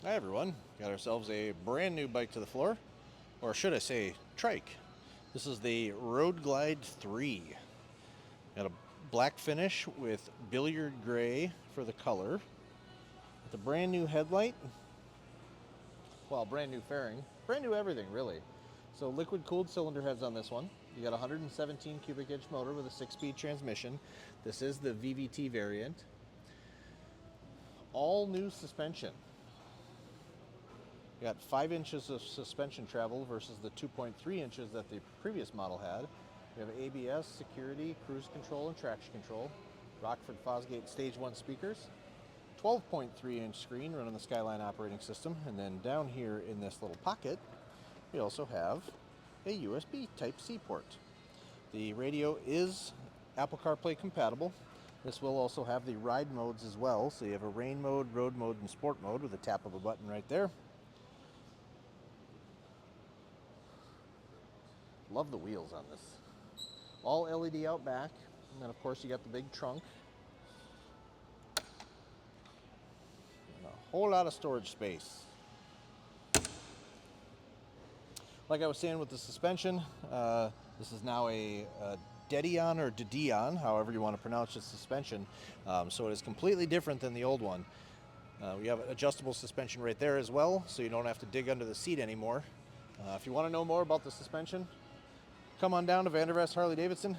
Hi everyone, got ourselves a brand new bike to the floor, or should I say trike. This is the Road Glide 3. Got a black finish with Billiard gray for the color. With a brand new headlight, well, brand new fairing, brand new everything really. So liquid cooled cylinder heads on this one. You got a 117 cubic inch motor with a 6-speed transmission. This is the VVT variant. All new suspension. You got 5 inches of suspension travel versus the 2.3 inches that the previous model had. We have ABS, security, cruise control, and traction control. Rockford Fosgate Stage 1 speakers. 12.3 inch screen running the Skyline operating system. And then down here in this little pocket, we also have a USB Type-C port. The radio is Apple CarPlay compatible. This will also have the ride modes as well. So you have a rain mode, road mode, and sport mode with a tap of a button right there. Love the wheels on this. All LED out back. And then of course you got the big trunk. And a whole lot of storage space. Like I was saying with the suspension, this is now a Dedion or Dedion, however you want to pronounce the suspension. So it is completely different than the old one. We have adjustable suspension right there as well, so you don't have to dig under the seat anymore. If you want to know more about the suspension, come on down to Vandervest Harley-Davidson,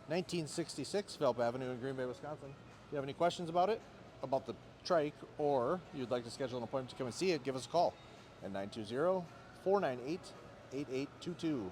1966 Phelps Avenue in Green Bay, Wisconsin. If you have any questions about it, about the trike, or you'd like to schedule an appointment to come and see it, give us a call at 920-498-8822.